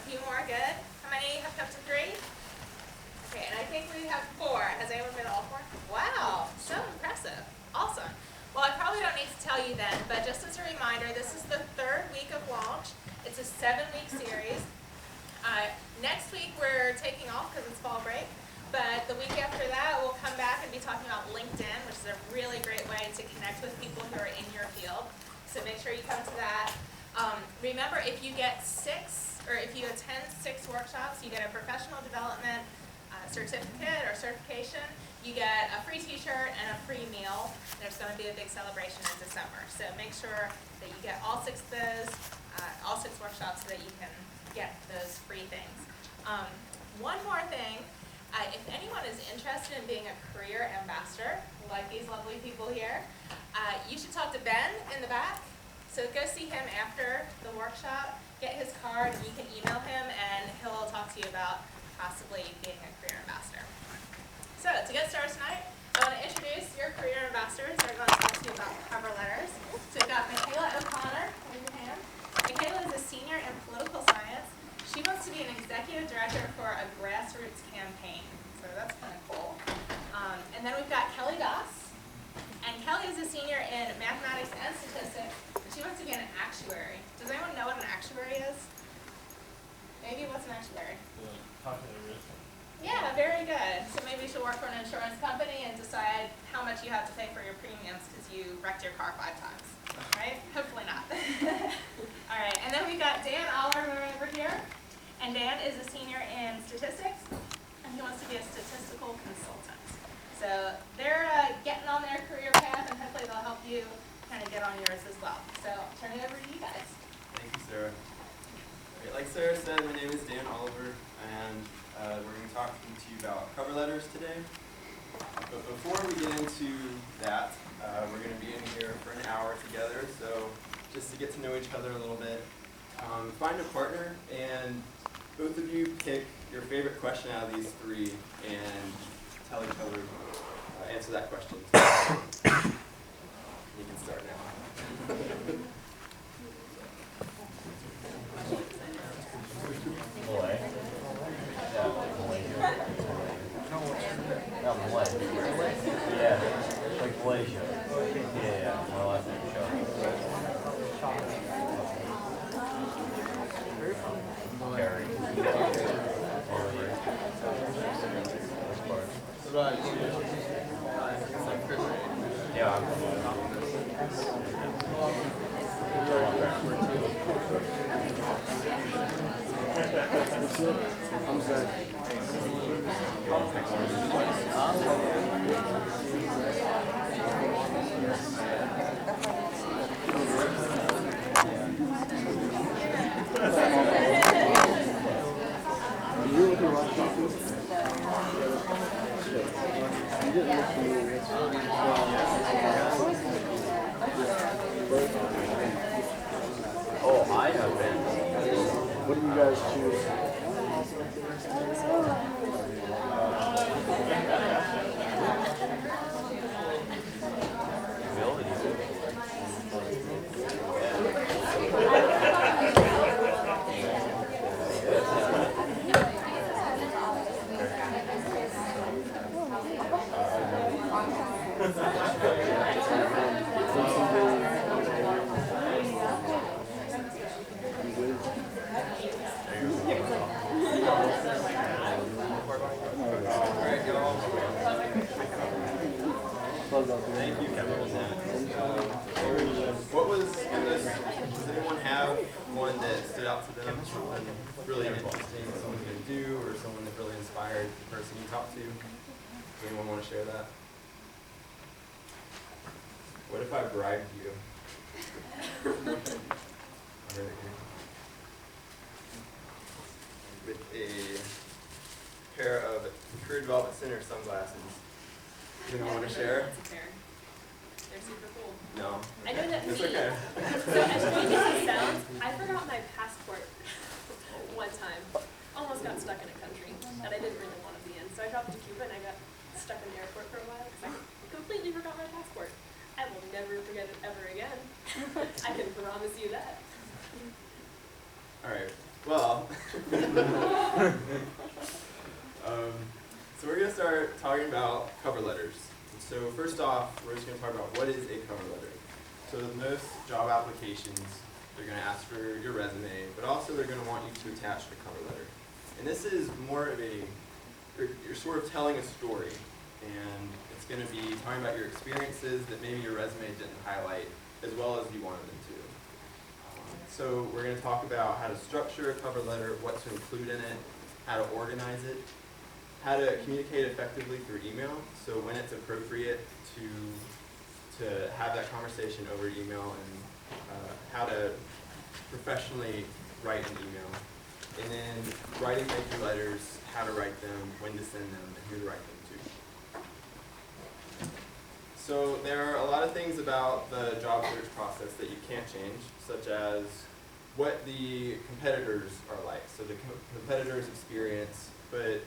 few more, good. How many have come to 3? Okay, and I think we have 4. Has anyone been to all 4? Wow, so impressive. Awesome. Well, I probably don't need to tell you then, but just as a reminder, this is the 3rd week of launch. It's a 7-week series. Next week we're taking off because it's fall break, but the week after that we'll come back and be talking about LinkedIn, which is a really great way to connect with people who are in your field. So make sure you come to that. Remember, if you get 6, or if you attend 6 workshops, you get a professional development certificate or certification. You get a free t-shirt and a free meal. There's going to be a big celebration in December. So make sure that you get all 6 of those, all 6 workshops so that you can get those free things. One more thing, if anyone is interested in being a career ambassador, like these lovely people here, you should talk to Ben in the back. So go see him after the workshop, get his card, and you can email him, and he'll talk to you about possibly being a career ambassador. So to get started tonight, I want to introduce your career ambassadors. They're going to talk to you about cover letters. So we've got Michaela O'Connor, raise your hand. Michaela is a senior in political science. She wants to be an executive director for a grassroots campaign. So that's kind of cool. And then we've got Kelly Goss. And Kelly is a senior in mathematics and statistics. And she wants to be an actuary. Does anyone know what an actuary is? Maybe what's an actuary? Yeah, very good. So maybe you should work for an insurance company and decide how much you have to pay for your premiums because you wrecked your car 5 times, right? Hopefully not. All right, and then we've got Dan Oliver over here. And Dan is a senior in statistics, and he wants to be a statistical consultant. So they're getting on their career path, and hopefully they'll help you kind of get on yours as well. So I'll turn it over to you guys. Thank you, Sarah. Right, like Sarah said, my name is Dan Oliver, and we're going to be talking to you about cover letters today. But before we get into that, we're going to be in here for an hour together, so just to get to know each other a little bit. Find a partner, and both of you pick your favorite question out of these 3 and tell each other, answer that question. You can start now. Boy. Not Malay. Yeah, like Malaysia. Yeah, I like that show. Harry. Yeah, I'm Zach. You with your laptop? You didn't look familiar. oh, I have been. What do you guys choose? Thank you, Kevin. What was in this? Does anyone have one that stood out to them? Something really interesting, someone can do, or someone that really inspired the person you talked to? Does anyone want to share that? What if I bribed you? With a pair of Career Development Center sunglasses. Does anyone want to share? That's a pair. They're super cool. No. I know that It's me. okay. So as strange as it sounds, I forgot my passport one time. Almost got stuck in a country that I didn't really want to be in. So I dropped to Cuba and I got stuck in the airport for a while because I completely forgot my passport. I will never forget it ever again. I can promise you that. All right. Well, so we're going to start talking about cover letters. So first off, we're just going to talk about what is a cover letter. So with most job applications, they're going to ask for your resume, but also they're going to want you to attach a cover letter. And this is more of you're sort of telling a story, and it's going to be talking about your experiences that maybe your resume didn't highlight as well as you wanted them to. So we're going to talk about how to structure a cover letter, what to include in it, how to organize it, how to communicate effectively through email, so when it's appropriate to have that conversation over email, and how to professionally write an email, and then writing thank you letters, how to write them, when to send them, and who to write them to. So there are a lot of things about the job search process that you can't change, such as what the competitors are like, so the competitors' experience, but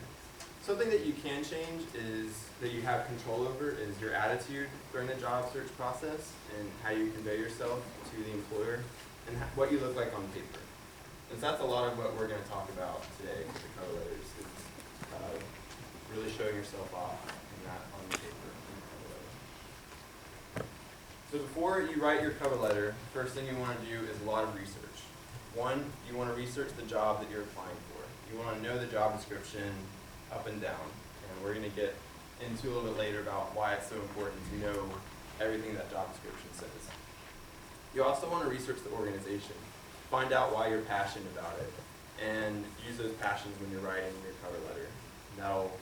something that you can change is that you have control over is your attitude during the job search process and how you convey yourself to the employer and what you look like on paper. And so that's a lot of what we're going to talk about today with the cover letters, is really showing yourself off in that on the paper. So before you write your cover letter, the first thing you want to do is a lot of research. One, you want to research the job that you're applying for. You want to know the job description up and down. And we're going to get into a little bit later about why it's so important to know everything that job description says. You also want to research the organization. Find out why you're passionate about it, and use those passions when you're writing your cover letter. And that'll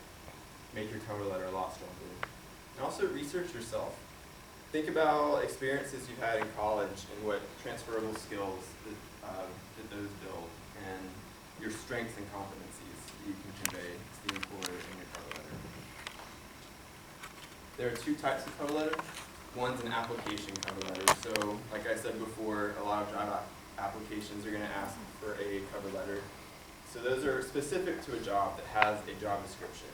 make your cover letter a lot stronger. And also research yourself. Think about experiences you've had in college and what transferable skills that those build, and your strengths and competencies that you can convey to the employer in your cover letter. There are two types of cover letter. One's an application cover letter. So, like I said before, a lot of job applications are going to ask for a cover letter. So those are specific to a job that has a job description.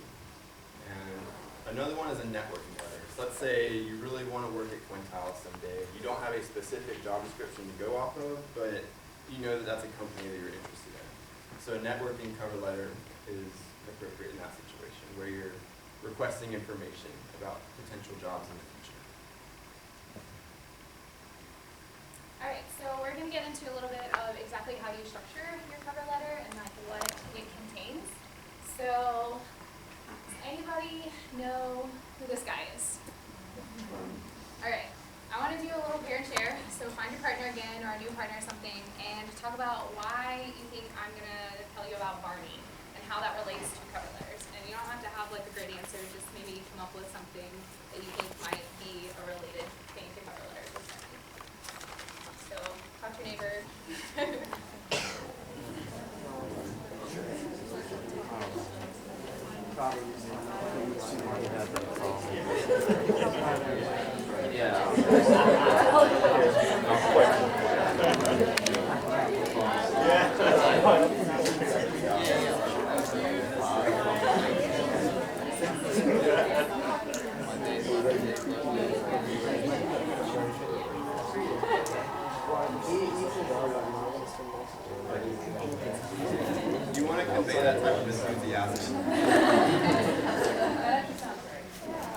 And another one is a networking letter. So let's say you really want to work at Quintiles someday. You don't have a specific job description to go off of, but you know that that's a company that you're interested in. So a networking cover letter is appropriate in that situation, where you're requesting information about potential jobs in the future. All right, so we're going to get into a little bit of exactly how you structure your cover letter and like what it contains. So, does anybody know who this guy is? All right, I want to do a little pair and share. So find your partner again, or a new partner or something, and talk about why you think I'm going to tell you about Barney and how that relates to cover letters. And you don't have to have like a great answer, just maybe come up with something that you think might be a related thing to cover letters or something. So, talk to your neighbor. You want to convey that type of enthusiasm.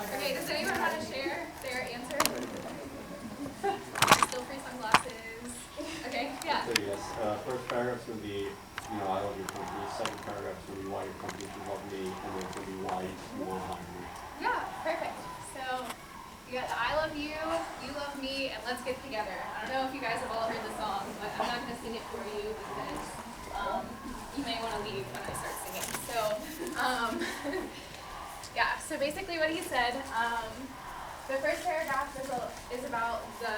Okay, does anyone want to share their answer? Still free sunglasses. Okay, yeah. So yes, first paragraph's going to be, I love your company. Second paragraph's going to be why your company should love me, and then it's going to be why you want to hire me. Yeah, perfect. So, you got the I love you love me, and let's get together. I don't know if you guys have all heard the song, but I'm not going to sing it for you because you may want to leave when I start singing. So, yeah, so basically what he said, the first paragraph is about the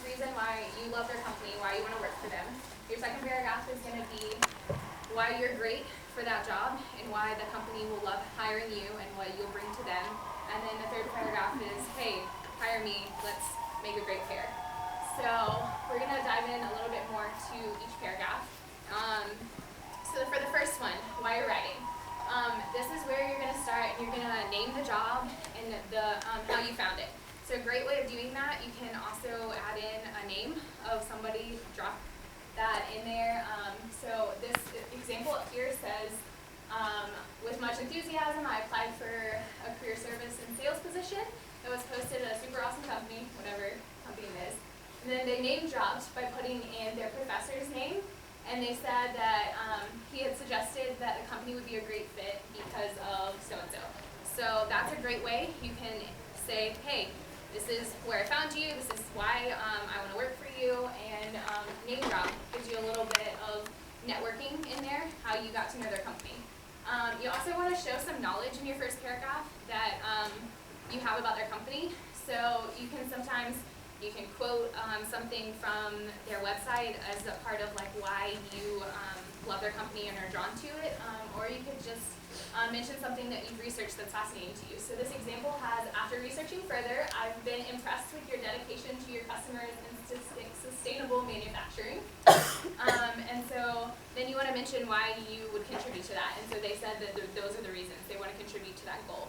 reason why you love their company, why you want to work for them. Your second paragraph is going to be why you're great for that job and why the company will love hiring you and what you'll bring to them. And then the third paragraph is, hey, hire me, let's make a great pair. So we're going to dive in a little bit more to each paragraph. So for the first one, why you're writing. This is where you're going to start, and you're going to name the job and how you found it. So a great way of doing that, you can also add in a name of somebody, drop that in there. So this, if example up here says, with much enthusiasm, I applied for a career service and sales position. It was posted at a super awesome company, whatever company it is. And then they name dropped by putting in their professor's name. And they said that he had suggested that the company would be a great fit because of so-and-so. So that's a great way. You can say, hey, this is where I found you, this is why I want to work for you, and name drop gives you a little bit of networking in there, how you got to know their company. You also want to show some knowledge in your first paragraph that you have about their company. So you can sometimes, you can quote something from their website as a part of like why you love their company and are drawn to it, or you could just mention something that you've researched that's fascinating to you. So this example has, after researching further, I've been impressed with your dedication to your customers and sustainable manufacturing. And so then you want to mention why you would contribute to that. And so they said that those are the reasons they want to contribute to that goal.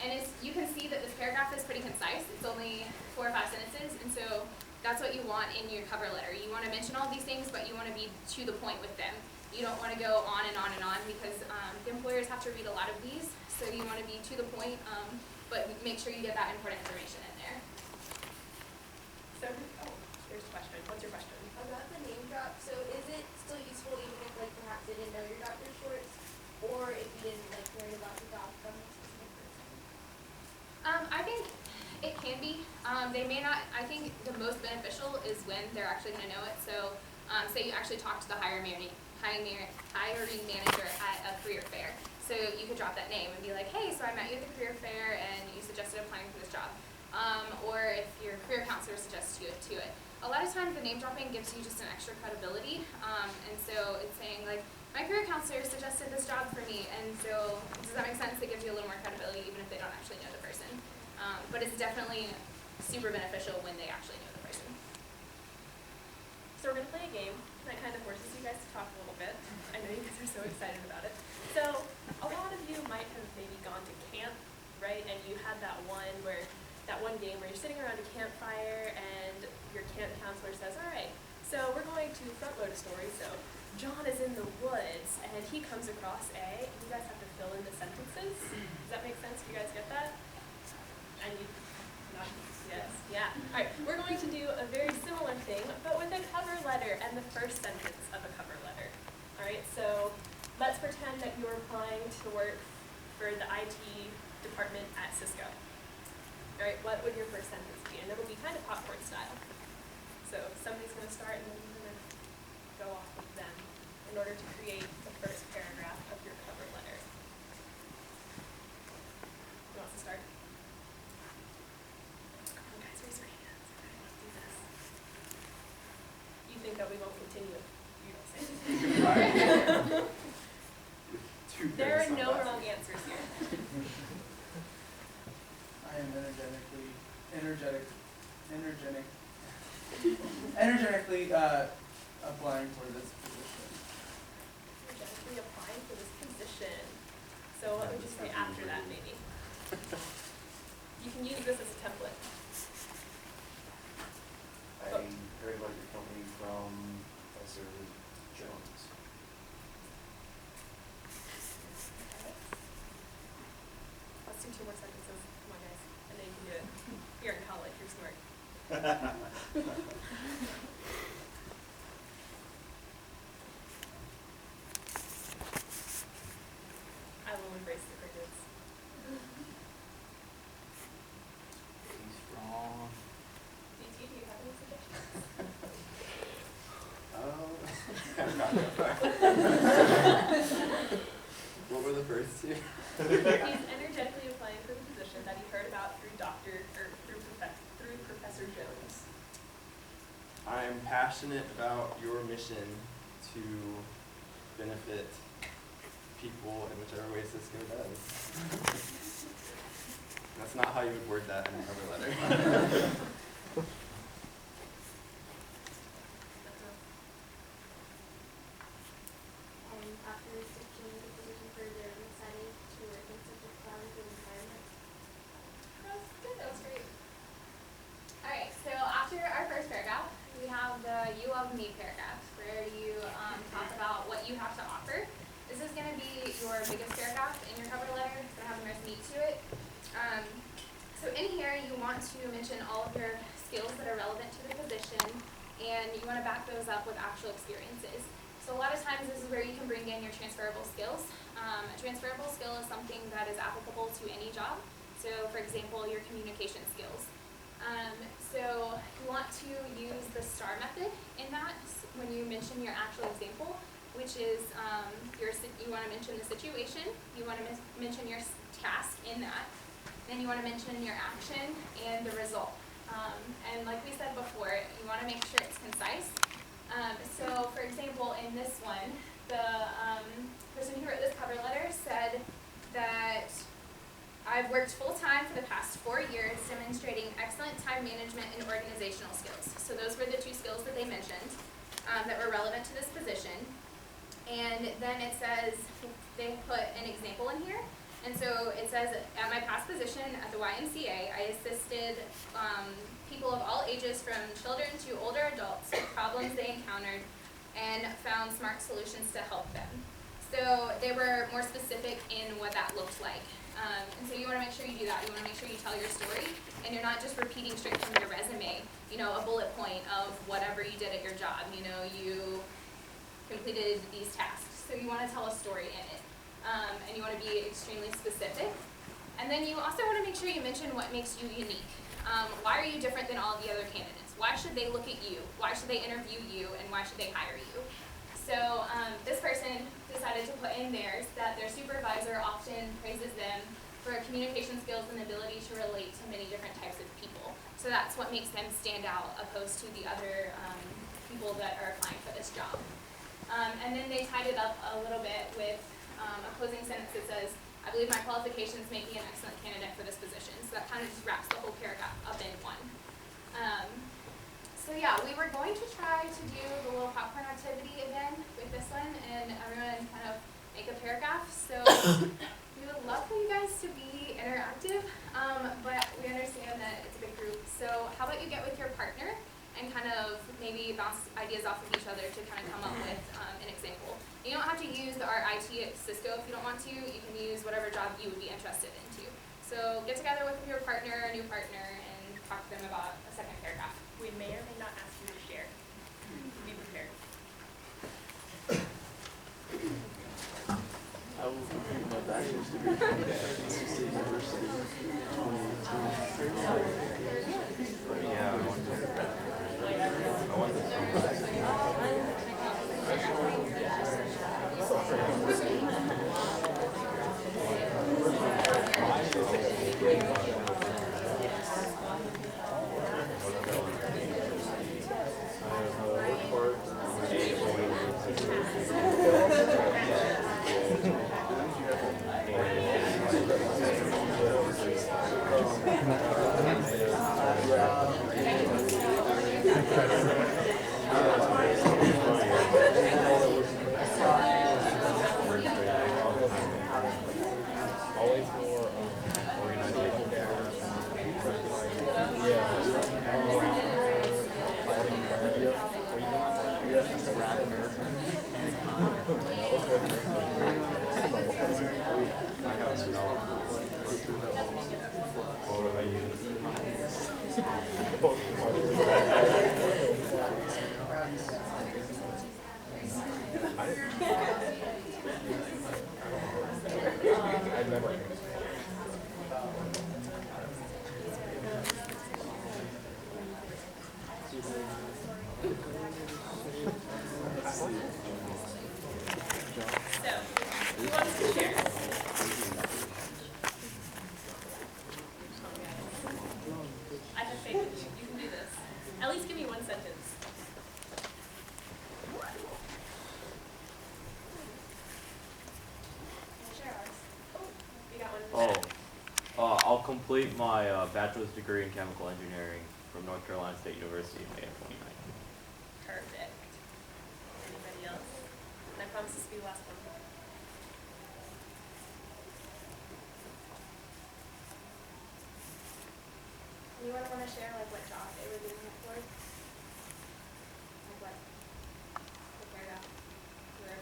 And you can see that this paragraph is pretty concise. It's only 4 or 5 sentences, and so that's what you want in your cover letter. You want to mention all these things, but you want to be to the point with them. You don't want to go on and on and on because the employers have to read a lot of these, so you want to be to the point, but make sure you get that important information in there. So, here's a question. What's your question? About the name drop, so is it still useful even if like perhaps you didn't know your Dr. Schwartz, or if you didn't like learn about the job from a specific person? I think it can be. They may not. I think the most beneficial is when they're actually going to know it. So, say you actually talk to the hiring manager at a career fair. So you could drop that name and be like, hey, so I met you at the career fair and you suggested applying for this job. Or if your career counselor suggests you to it. A lot of times the name dropping gives you just an extra credibility. And so it's saying like, my career counselor suggested this job for me. And so does that make sense? It gives you a little more credibility even if they don't actually know the person. But it's definitely super beneficial when they actually know the person. So we're going to play a game that kind of forces you guys to talk a little bit. I know you guys are so excited about it. So a lot of you might have maybe gone to camp, right? And you had that one game where you're sitting around a campfire and your camp counselor says, all right, so we're going to front load a story. So John is in the woods and he comes across a, and you guys have to fill in the sentences. Does that make sense? Do you guys get that? And you, yes, yeah. All right, we're going to do a very similar thing, but with a cover letter and the first sentence of a cover letter. All right, so let's pretend that you're applying to work for the IT department at Cisco. All right, what would your first sentence be? And it'll be kind of popcorn style. So somebody's going to start and then you're going to go off with them in order to create the first paragraph of your cover letter. Who wants to start? Come on, guys, raise your hands. Let's do this. You think that we won't continue if you don't say anything. There are no wrong answers here. I am energetically applying for this position. Energetically applying for this position. So what would you say after that, maybe? You can use this as a template. I heard about your company from Professor Jones. Let's do 2 more sentences. Come on, guys. I know you can do it. You're in college. You're smart. I will embrace the crickets. He's wrong. DT, do you have any suggestions? What were the first two? He's energetically applying for the position that he heard about through Professor Jones. I'm passionate about your mission to benefit people in whichever way Cisco does. That's not how you would word that in a cover letter. And after researching the position further, I'm excited to work in such a collaborative environment. That's good. That was great. All right. So after our first paragraph, we have the "You Love Me" paragraph, where you talk about what you you have to offer. This is gonna be your biggest paragraph in your cover letter. It's gonna have the most meat to it. So in here, you want to mention all of your skills that are relevant to the position, and you wanna back those up with actual experiences. So a lot of times, this is where you can bring in your transferable skills. A transferable skill is something that is applicable to any job. So for example, your communication skills. So you want to use the STAR method in that when you mention your actual example, which is you want to mention the situation, you want to mention your task in that, then you want to mention your action and the result. And like we said before, you want to make sure it's concise. So for example, in this one, the person who wrote this cover letter said that I've worked full-time for the past 4 years demonstrating excellent time management and organizational skills. So those were the two skills that they mentioned that were relevant to this position. And then it says, they put an example in here. And so it says, at my past position at the YMCA, I assisted people of all ages from children to older adults with problems they encountered and found smart solutions to help them. So they were more specific in what that looked like. And so you want to make sure you do that. You want to make sure you tell your story, and you're not just repeating straight from your resume, you know, a bullet point of whatever you did at your job. You know, you completed these tasks. So you want to tell a story in it, and you want to be extremely specific. And then you also want to make sure you mention what makes you unique. Why are you different than all the other candidates? Why should they look at you? Why should they interview you? And why should they hire you? So this person decided to put in theirs that their supervisor often praises them for communication skills and ability to relate to many different types of people. So that's what makes them stand out opposed to the other people that are applying for this job. And then they tied it up a little bit with a closing sentence that says, I believe my qualifications make me an excellent candidate for this position. So that kind of just wraps the whole paragraph up in one. So yeah, we were going to try to do the little popcorn activity again with this one, and everyone kind of make a paragraph. So we would love for you guys to be interactive, but we understand that it's a big group. So how about you get with your partner and kind of maybe bounce ideas off of each other to kind of come up with an example. You don't have to use the RIT at Cisco if you don't want to. You can use whatever job you would be interested in too. So get together with your partner, a new partner, and talk to them about a second paragraph. We may or may not ask you to share. Be prepared. I will complete my bachelor's degree from NC State University. Yeah, I want this. Always more I've never. So, who wants to share? I have faith in you. You can do this. At least give me one sentence. Share ours. You got one? I'll complete my bachelor's degree in chemical engineering from North Carolina State University in May of 2019. Perfect. Anybody else? And I promise this will be the last one. Anyone want to share like what job they were doing it for? Like what paragraph? Where?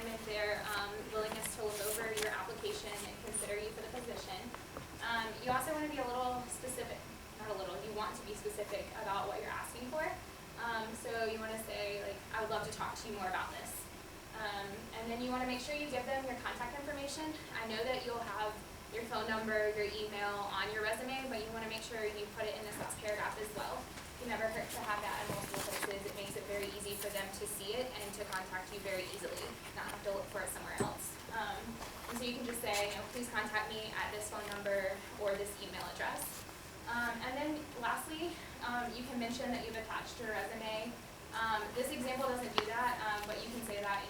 document their willingness to look over your application and consider you for the position. You also want to be a little specific, not a little, you want to be specific about what you're asking for. So you want to say, like, I would love to talk to you more about this. And then you want to make sure you give them your contact information. I know that you'll have your phone number, your email on your resume, but you want to make sure you put it in this last paragraph as well. It never hurt to have that in multiple places. It makes it very easy for them to see it and to contact you very easily, not have to look for it somewhere else. And so you can just say, please contact me at this phone number or this email address. And then lastly, you can mention that you've attached your resume. This example doesn't do that, but you can say that,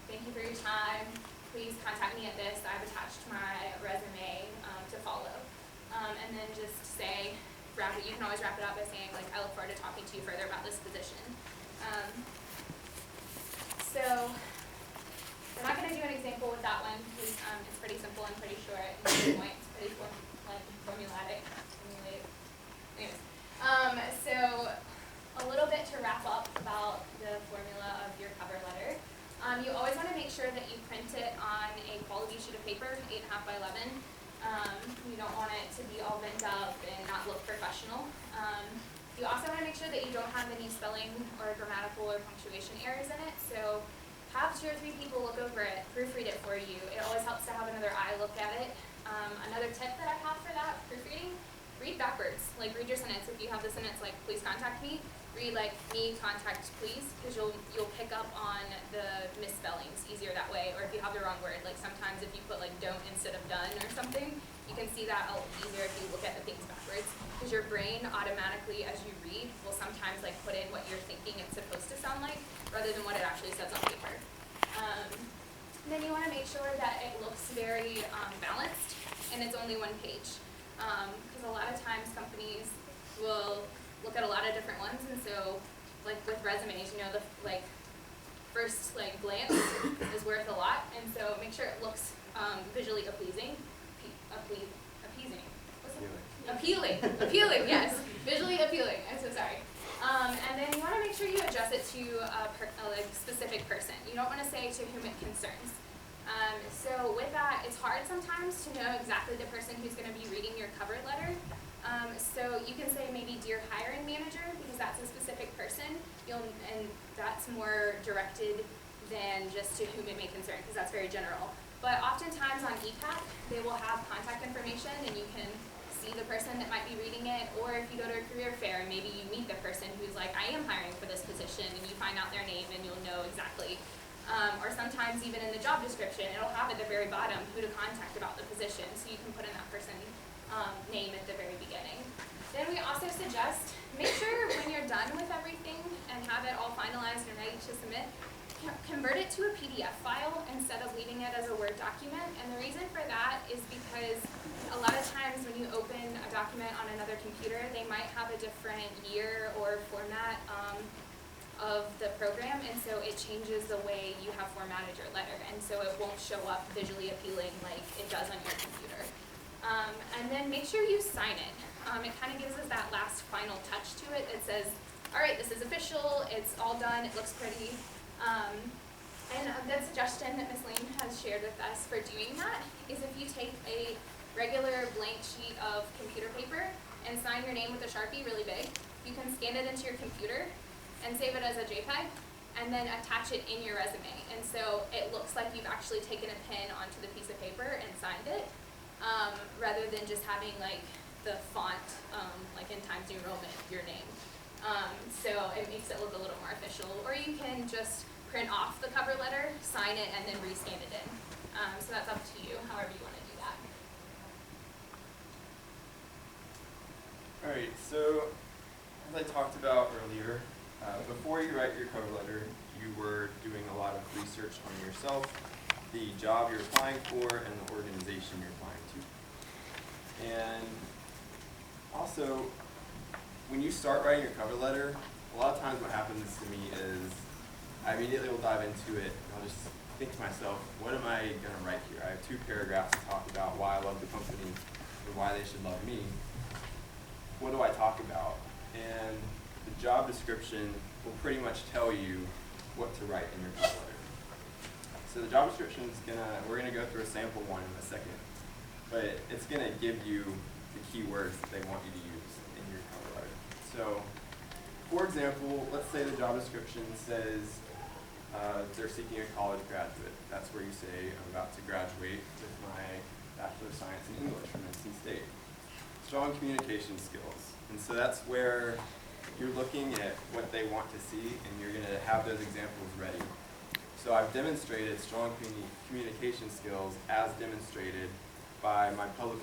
thank you for your time. Please contact me at this. I've attached my resume to follow. And then just say, you can always wrap it up by saying, like, I look forward to talking to you further about this position. So we're not going to do an example with that one because it's pretty simple and pretty short and to the point. It's pretty formulaic. Anyways, so a little bit to wrap up about the formula of your cover letter. You always want to make sure that you print it on a quality sheet of paper, 8.5 by 11. You don't want it to be all bent up and not look professional. You also want to make sure that you don't have any spelling or grammatical or punctuation errors in it. So have 2 or 3 people look over it, proofread it for you. It always helps to have another eye look at it. Another tip that I have for that proofreading, read backwards. Like, read your sentence. If you have the sentence like, please contact me, read like, me, contact, please, because you'll pick up on the misspellings easier that way. Or if you have the wrong word, like sometimes if you put like don't instead of done or something, you can see that a little easier if you look at the things backwards. Because your brain automatically, as you read, will sometimes like put in what you're thinking it's supposed to sound like, rather than what it actually says on paper. Then you want to make sure that it looks very balanced and it's only 1 page. Because a lot of times companies will look at a lot of different ones, and so like with resumes, the first glance is worth a lot, and so make sure it looks visually appeasing. Appealing, yes, visually appealing. I'm so sorry. And then you want to make sure you address it to a specific person. You don't want to say to whom it concerns. So with that, it's hard sometimes to know exactly the person who's going to be reading your cover letter. So you can say maybe dear hiring manager, because that's a specific person, and that's more directed than just to whom it may concern, because that's very general. But oftentimes on EPAC, they will have contact information, and you can see the person that might be reading it, or if you go to a career fair, maybe you meet the person who's like, I am hiring for this position, and you find out their name, and you'll know exactly. Or sometimes even in the job description, it'll have at the very bottom who to contact about the position, so you can put in that person's name at the very beginning. Then we also suggest, make sure when you're done with everything and have it all finalized and ready to submit, convert it to a PDF file instead of leaving it as a Word document. And the reason for that is because a lot of times when you open a document on another computer, they might have a different year or format of the program, and so it changes the way you have formatted your letter, and so it won't show up visually appealing like it does on your computer. And then make sure you sign it. It kind of gives us that last final touch to it. It says, all right, this is official, it's all done, it looks pretty. And a good suggestion that Ms. Lane has shared with us for doing that is if you take a regular blank sheet of computer paper and sign your name with a Sharpie really big, you can scan it into your computer and save it as a JPEG, and then attach it in your resume. And so it looks like you've actually taken a pen onto the piece of paper and signed it, rather than just having like the font, like in Times New Roman, your name. So it makes it look a little more official. Or you can just print off the cover letter, sign it, and then rescan it in. So that's up to you, however you want to do that. Alright, so as I talked about earlier, before you write your cover letter, you were doing a lot of research on yourself, the job you're applying for, and the organization you're applying to. And also, when you start writing your cover letter, a lot of times what happens to me is I immediately will dive into it, and I'll just think to myself, what am I going to write here? I have 2 paragraphs to talk about why I love the company and why they should love me. What do I talk about? And the job description will pretty much tell you what to write in your cover letter. So the job description is we're gonna go through a sample one in a second, but it's gonna give you the keywords that they want you to use in your cover letter. So, for example, let's say the job description says they're seeking a college graduate. That's where you say, I'm about to graduate with my Bachelor of Science in English from NC State. Strong communication skills. And so that's where you're looking at what they want to see, and you're going to have those examples ready. So I've demonstrated strong communication skills as demonstrated by my public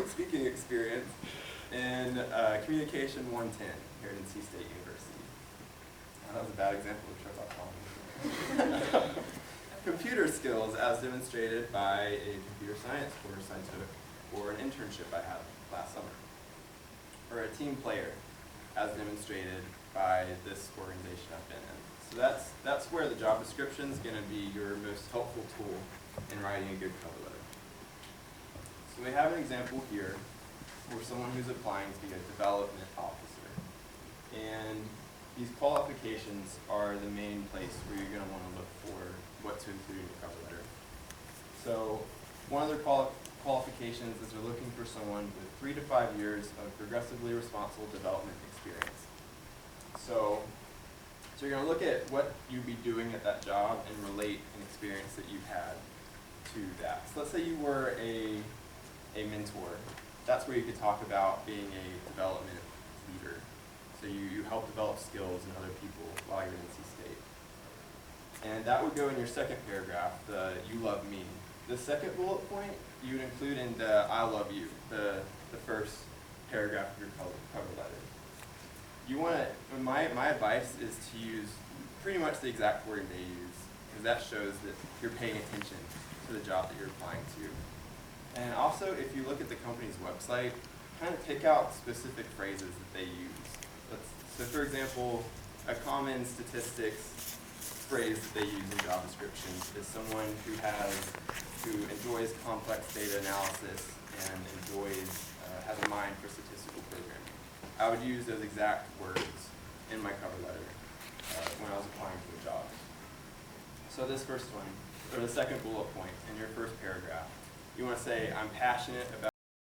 speaking experience in Communication 110 here at NC State University. That was a bad example of trip up. Computer skills as demonstrated by a computer science course I took or an internship I had last summer. Or a team player as demonstrated by this organization I've been in. So that's where the job description is going to be your most helpful tool in writing a good cover letter. So we have an example here for someone who's applying to be a development officer. And these qualifications are the main place where you're going to want to look for what to include in your cover letter. So one of their qualifications is they're looking for someone with 3 to 5 years of progressively responsible development experience. So you're going to look at what you'd be doing at that job and relate an experience that you've had to that. So let's say you were a mentor. That's where you could talk about being a development leader. So you help develop skills in other people while you're in NC State. And that would go in your second paragraph, the you love me. The second bullet point you would include in the I love you, the first paragraph of your cover letter. You want to, my advice is to use pretty much the exact wording they use, because that shows that you're paying attention to the job that you're applying to. And also, if you look at the company's website, kind of pick out specific phrases that they use. So for example, a common statistics phrase that they use in job descriptions is someone who enjoys complex data analysis and has a mind for statistical programming. I would use those exact words in my cover letter when I was applying for the job. So this first one, or the second bullet point in your first paragraph, you want to say, I'm passionate about